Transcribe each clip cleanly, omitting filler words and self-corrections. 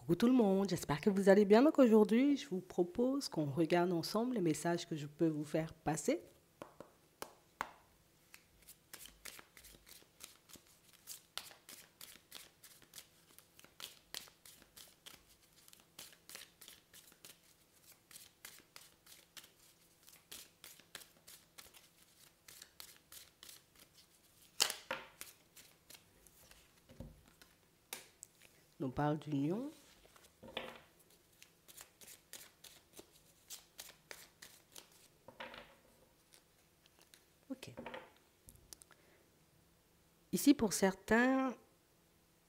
Coucou tout le monde, j'espère que vous allez bien. Donc aujourd'hui, je vous propose qu'on regarde ensemble les messages que je peux vous faire passer. On parle d'union. Ok. Ici, pour certains,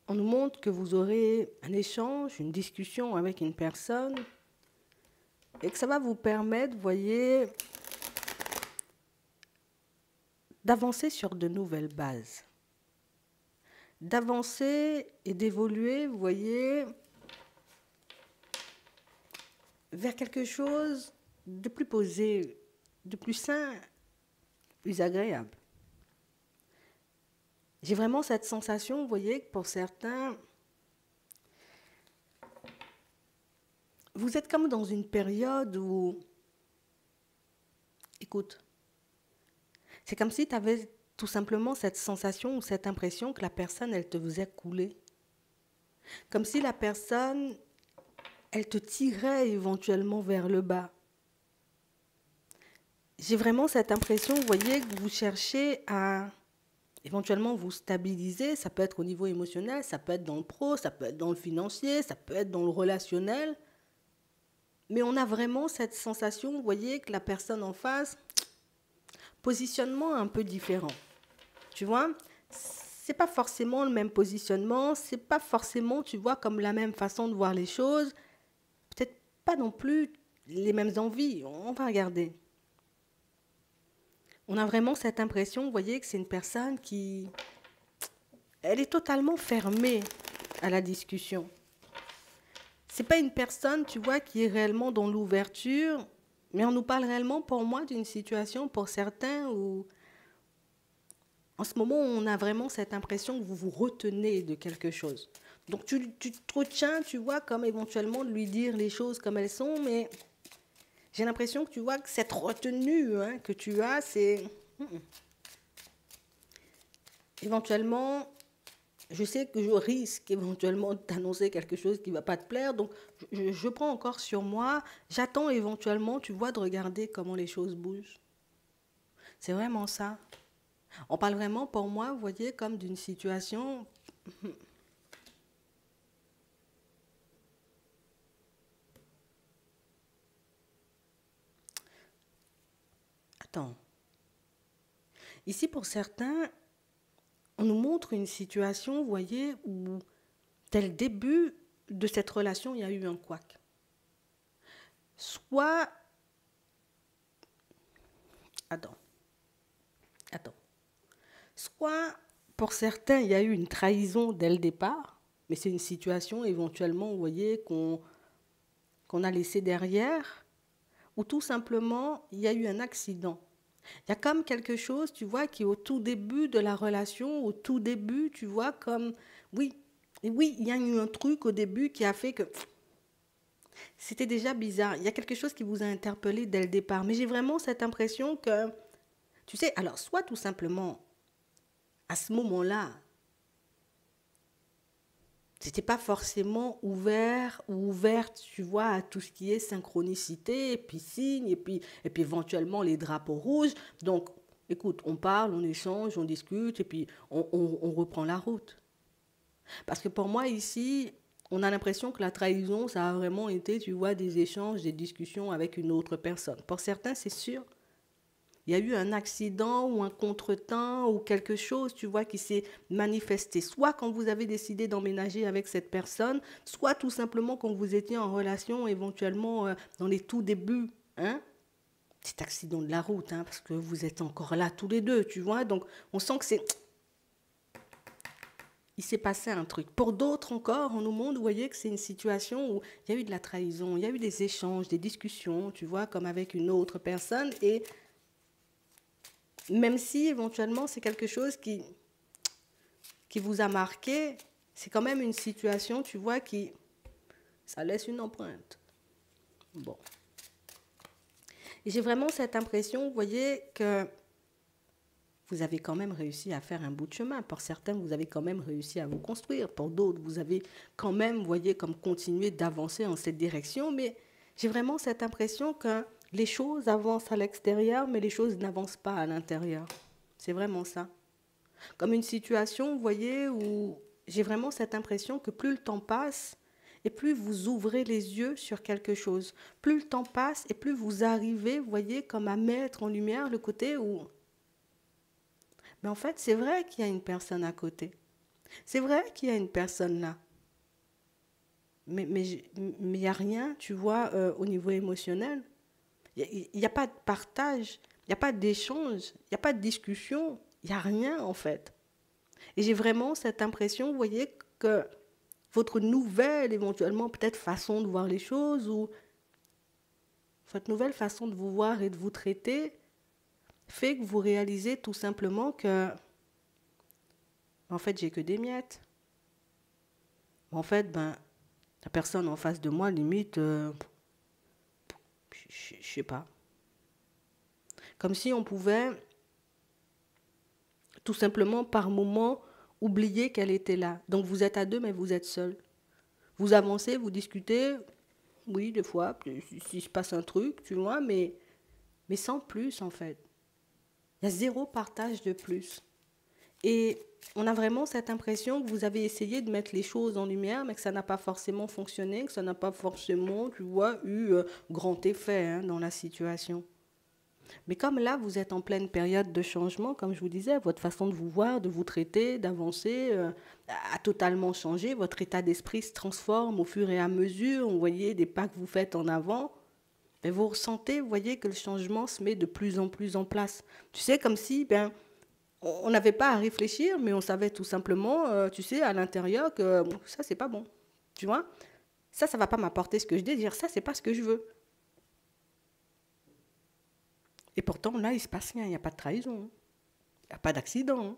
on nous montre que vous aurez un échange, une discussion avec une personne et que ça va vous permettre, vous voyez, d'avancer sur de nouvelles bases. D'avancer et d'évoluer, vous voyez, vers quelque chose de plus posé, de plus sain, plus agréable. J'ai vraiment cette sensation, vous voyez, que pour certains, vous êtes comme dans une période où, écoute, c'est comme si tu avais tout simplement cette sensation ou cette impression que la personne, elle te faisait couler. Comme si la personne, elle te tirait éventuellement vers le bas. J'ai vraiment cette impression, vous voyez, que vous cherchez à éventuellement vous stabiliser. Ça peut être au niveau émotionnel, ça peut être dans le pro, ça peut être dans le financier, ça peut être dans le relationnel. Mais on a vraiment cette sensation, vous voyez, que la personne en face, positionnement un peu différent. Tu vois, c'est pas forcément le même positionnement, c'est pas forcément, tu vois, comme la même façon de voir les choses, peut-être pas non plus les mêmes envies. On va regarder. On a vraiment cette impression, vous voyez, que c'est une personne qui, elle est totalement fermée à la discussion. C'est pas une personne, tu vois, qui est réellement dans l'ouverture, mais on nous parle réellement, pour moi, d'une situation, pour certains, où en ce moment, on a vraiment cette impression que vous vous retenez de quelque chose. Donc tu te retiens, tu vois, comme éventuellement de lui dire les choses comme elles sont, mais j'ai l'impression que tu vois que cette retenue que tu as, c'est... Éventuellement, je sais que je risque éventuellement de t'annoncer quelque chose qui ne va pas te plaire, donc je prends encore sur moi, j'attends éventuellement, tu vois, de regarder comment les choses bougent. C'est vraiment ça. On parle vraiment, pour moi, vous voyez, comme d'une situation... Attends. Ici, pour certains, on nous montre une situation, vous voyez, où, dès le début de cette relation, il y a eu un couac. Soit... Attends. Soit, pour certains, il y a eu une trahison dès le départ, mais c'est une situation éventuellement, vous voyez, qu'on a laissée derrière, ou tout simplement, il y a eu un accident. Il y a comme quelque chose, tu vois, qui est au tout début de la relation, au tout début, tu vois, comme, oui, il y a eu un truc au début qui a fait que c'était déjà bizarre. Il y a quelque chose qui vous a interpellé dès le départ. Mais j'ai vraiment cette impression que, tu sais, alors soit tout simplement, à ce moment-là, c'était pas forcément ouvert ou ouverte, tu vois, à tout ce qui est synchronicité, et puis signe, et puis éventuellement les drapeaux rouges. Donc, écoute, on parle, on échange, on discute, et puis on reprend la route. Parce que pour moi, ici, on a l'impression que la trahison, ça a vraiment été, tu vois, des échanges, des discussions avec une autre personne. Pour certains, c'est sûr. Il y a eu un accident ou un contretemps ou quelque chose, tu vois, qui s'est manifesté. Soit quand vous avez décidé d'emménager avec cette personne, soit tout simplement quand vous étiez en relation, éventuellement dans les tout débuts. Hein? Cet accident de la route, hein, parce que vous êtes encore là tous les deux, tu vois. Donc, on sent que c'est... Il s'est passé un truc. Pour d'autres encore, on nous montre, vous voyez, que c'est une situation où il y a eu de la trahison, il y a eu des échanges, des discussions, tu vois, comme avec une autre personne. Et même si éventuellement c'est quelque chose qui vous a marqué, c'est quand même une situation, tu vois, qui Ça laisse une empreinte. Bon. Et j'ai vraiment cette impression, vous voyez, que vous avez quand même réussi à faire un bout de chemin. Pour certains, vous avez quand même réussi à vous construire. Pour d'autres, vous avez quand même, vous voyez, comme continué d'avancer en cette direction. Mais j'ai vraiment cette impression que les choses avancent à l'extérieur, mais les choses n'avancent pas à l'intérieur. C'est vraiment ça. Comme une situation, vous voyez, où j'ai vraiment cette impression que plus le temps passe, et plus vous ouvrez les yeux sur quelque chose. Plus le temps passe, et plus vous arrivez, vous voyez, comme à mettre en lumière le côté où... Mais en fait, c'est vrai qu'il y a une personne à côté. C'est vrai qu'il y a une personne là. Mais il n'y a rien, tu vois, au niveau émotionnel. Il n'y a pas de partage, il n'y a pas d'échange, il n'y a pas de discussion, il n'y a rien en fait. Et j'ai vraiment cette impression, vous voyez, que votre nouvelle, éventuellement, peut-être façon de voir les choses, ou votre nouvelle façon de vous voir et de vous traiter, fait que vous réalisez tout simplement que, en fait, j'ai que des miettes. En fait, ben, la personne en face de moi, limite, je sais pas. Comme si on pouvait, tout simplement, par moment, oublier qu'elle était là. Donc vous êtes à deux, mais vous êtes seul. Vous avancez, vous discutez, oui, des fois, s'il se passe un truc, tu vois, mais sans plus, en fait. Il y a zéro partage de plus. Et on a vraiment cette impression que vous avez essayé de mettre les choses en lumière, mais que ça n'a pas forcément fonctionné, que ça n'a pas forcément, tu vois, eu grand effet hein, dans la situation. Mais comme là, vous êtes en pleine période de changement, comme je vous disais, votre façon de vous voir, de vous traiter, d'avancer a totalement changé. Votre état d'esprit se transforme au fur et à mesure. Vous voyez des pas que vous faites en avant. Et vous ressentez, vous voyez, que le changement se met de plus en place. Tu sais, comme si on n'avait pas à réfléchir, mais on savait tout simplement, tu sais, à l'intérieur que bon, ça, c'est pas bon. Tu vois, ça ne va pas m'apporter ce que je désire. Ça, c'est pas ce que je veux. Et pourtant, là, il ne se passe rien. Il n'y a pas de trahison. Il n'y a pas d'accident.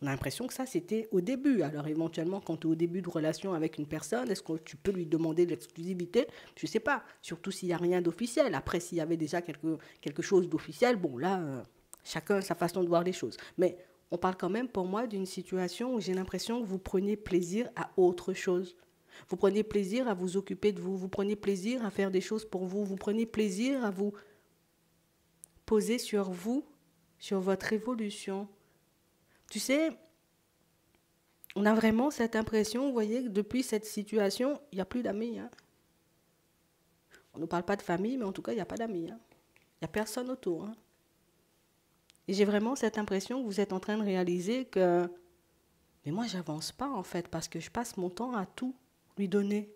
On a l'impression que ça, c'était au début. Alors, éventuellement, quand tu es au début de relation avec une personne, est-ce que tu peux lui demander de l'exclusivité? Je ne sais pas. Surtout s'il n'y a rien d'officiel. Après, s'il y avait déjà quelque chose d'officiel, bon, là, chacun a sa façon de voir les choses. Mais on parle quand même, pour moi, d'une situation où j'ai l'impression que vous prenez plaisir à autre chose. Vous prenez plaisir à vous occuper de vous. Vous prenez plaisir à faire des choses pour vous. Vous prenez plaisir à vous poser sur vous, sur votre évolution. Tu sais, on a vraiment cette impression, vous voyez, que depuis cette situation, il n'y a plus d'amis. Hein. On ne parle pas de famille, mais en tout cas, il n'y a pas d'amis. Hein. Il n'y a personne autour. Hein. Et j'ai vraiment cette impression que vous êtes en train de réaliser que... Mais moi, je n'avance pas, en fait, parce que je passe mon temps à tout lui donner.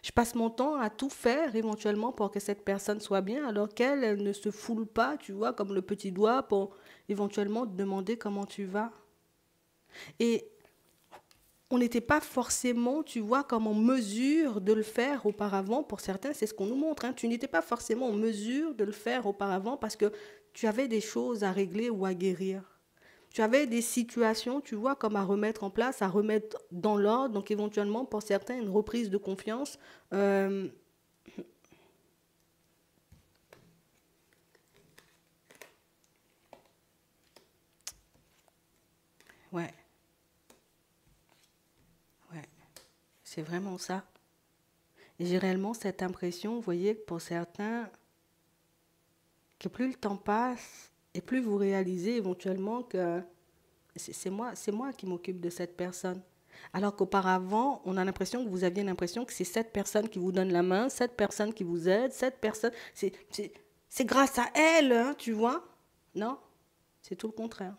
Je passe mon temps à tout faire éventuellement pour que cette personne soit bien, alors qu'elle elle ne se foule pas, tu vois, comme le petit doigt pour éventuellement te demander comment tu vas. Et on n'était pas forcément, tu vois, comme en mesure de le faire auparavant. Pour certains, c'est ce qu'on nous montre. Hein. Tu n'étais pas forcément en mesure de le faire auparavant parce que tu avais des choses à régler ou à guérir. Tu avais des situations, tu vois, comme à remettre en place, à remettre dans l'ordre. Donc, éventuellement, pour certains, une reprise de confiance. Ouais, ouais, c'est vraiment ça. Et j'ai réellement cette impression, vous voyez, que pour certains, que plus le temps passe, et plus vous réalisez éventuellement que c'est moi qui m'occupe de cette personne. Alors qu'auparavant, on a l'impression que vous aviez l'impression que c'est cette personne qui vous donne la main, cette personne qui vous aide, cette personne... C'est grâce à elle, hein, tu vois. Non, c'est tout le contraire.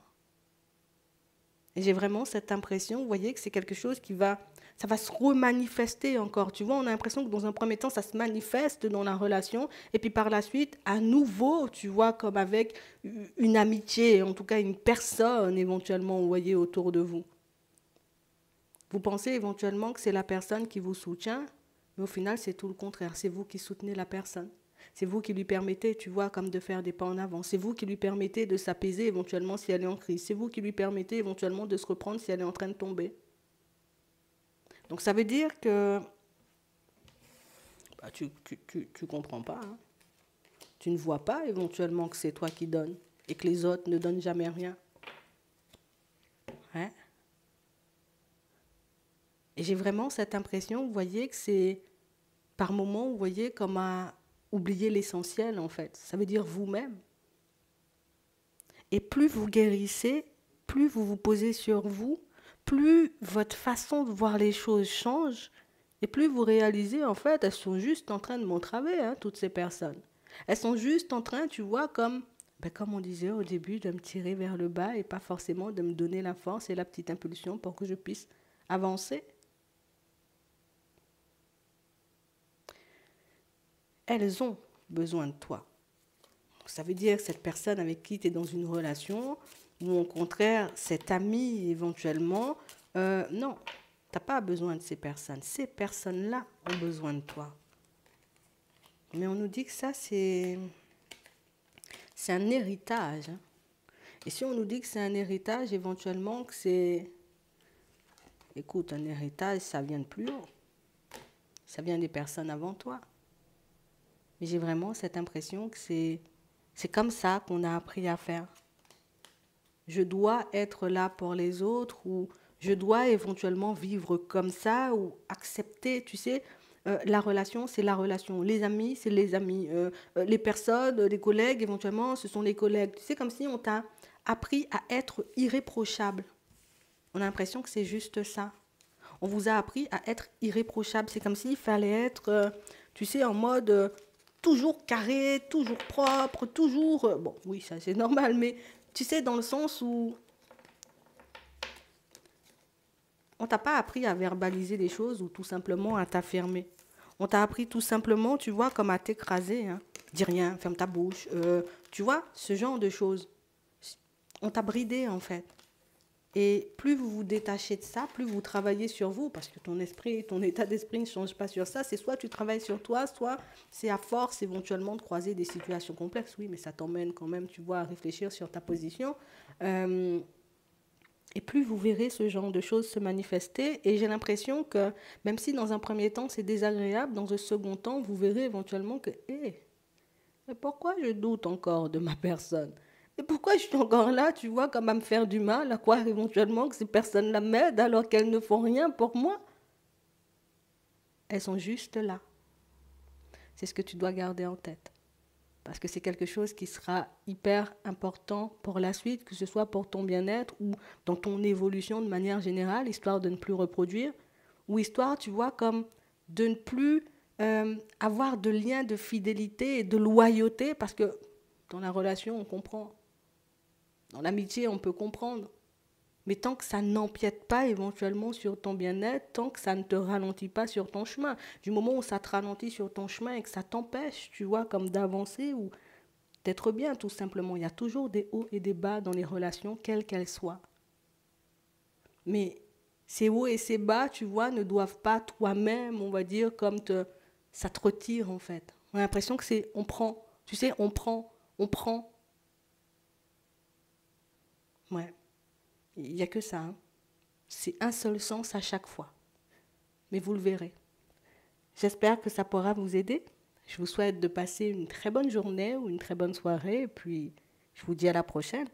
Et j'ai vraiment cette impression, vous voyez, que c'est quelque chose qui va... Ça va se remanifester encore, tu vois. On a l'impression que dans un premier temps, ça se manifeste dans la relation. Et puis par la suite, à nouveau, tu vois, comme avec une amitié, en tout cas une personne éventuellement, vous voyez, autour de vous. Vous pensez éventuellement que c'est la personne qui vous soutient, mais au final, c'est tout le contraire. C'est vous qui soutenez la personne. C'est vous qui lui permettez, tu vois, comme de faire des pas en avant. C'est vous qui lui permettez de s'apaiser éventuellement si elle est en crise. C'est vous qui lui permettez éventuellement de se reprendre si elle est en train de tomber. Donc ça veut dire que Ah, tu comprends pas, hein. Tu ne vois pas éventuellement que c'est toi qui donnes et que les autres ne donnent jamais rien. Hein? Et j'ai vraiment cette impression, vous voyez, que c'est par moments, vous voyez, comme à oublier l'essentiel en fait. Ça veut dire vous-même. Et plus vous guérissez, plus vous vous posez sur vous, plus votre façon de voir les choses change, et plus vous réalisez, en fait, elles sont juste en train de m'entraver, hein, toutes ces personnes. Elles sont juste en train, tu vois, comme on disait au début, de me tirer vers le bas et pas forcément de me donner la force et la petite impulsion pour que je puisse avancer. Elles ont besoin de toi. Ça veut dire que cette personne avec qui tu es dans une relation, ou au contraire, cet ami éventuellement, non, tu n'as pas besoin de ces personnes. Ces personnes-là ont besoin de toi. Mais on nous dit que ça, c'est un héritage. Hein. Et si on nous dit que c'est un héritage, éventuellement, que c'est... Écoute, un héritage, ça vient de plus haut. Ça vient des personnes avant toi. Mais j'ai vraiment cette impression que c'est comme ça qu'on a appris à faire. Je dois être là pour les autres ou je dois éventuellement vivre comme ça ou accepter, tu sais, la relation, c'est la relation. Les amis, c'est les amis. Les personnes, les collègues, éventuellement, ce sont les collègues. Tu sais, comme si on t'a appris à être irréprochable. On a l'impression que c'est juste ça. On vous a appris à être irréprochable. C'est comme s'il fallait être, tu sais, en mode toujours carré, toujours propre, toujours... bon, oui, ça c'est normal, mais tu sais, dans le sens où on t'a pas appris à verbaliser les choses ou tout simplement à t'affirmer. On t'a appris tout simplement, tu vois, comme à t'écraser. Hein. Dis rien, ferme ta bouche. Tu vois, ce genre de choses. On t'a bridé, en fait. Et plus vous vous détachez de ça, plus vous travaillez sur vous, parce que ton esprit, ton état d'esprit ne change pas sur ça. C'est soit tu travailles sur toi, soit c'est à force éventuellement de croiser des situations complexes. Oui, mais ça t'emmène quand même, tu vois, à réfléchir sur ta position. Et plus vous verrez ce genre de choses se manifester. Et j'ai l'impression que, même si dans un premier temps c'est désagréable, dans un second temps, vous verrez éventuellement que, mais pourquoi je doute encore de ma personne? Et pourquoi je suis encore là, tu vois, comme à me faire du mal, à croire éventuellement que ces personnes-là m'aident alors qu'elles ne font rien pour moi? Elles sont juste là. C'est ce que tu dois garder en tête. Parce que c'est quelque chose qui sera hyper important pour la suite, que ce soit pour ton bien-être ou dans ton évolution de manière générale, histoire de ne plus reproduire, ou histoire, tu vois, comme de ne plus avoir de lien de fidélité et de loyauté, parce que dans la relation, on comprend. Dans l'amitié, on peut comprendre. Mais tant que ça n'empiète pas éventuellement sur ton bien-être, tant que ça ne te ralentit pas sur ton chemin, du moment où ça te ralentit sur ton chemin et que ça t'empêche, tu vois, comme d'avancer ou d'être bien tout simplement. Il y a toujours des hauts et des bas dans les relations, quelles qu'elles soient. Mais ces hauts et ces bas, tu vois, ne doivent pas toi-même, on va dire, ça te retire en fait. On a l'impression que c'est, on prend, tu sais, on prend. Ouais. Il n'y a que ça. Hein. C'est un seul sens à chaque fois. Mais vous le verrez. J'espère que ça pourra vous aider. Je vous souhaite de passer une très bonne journée ou une très bonne soirée. Et puis, je vous dis à la prochaine.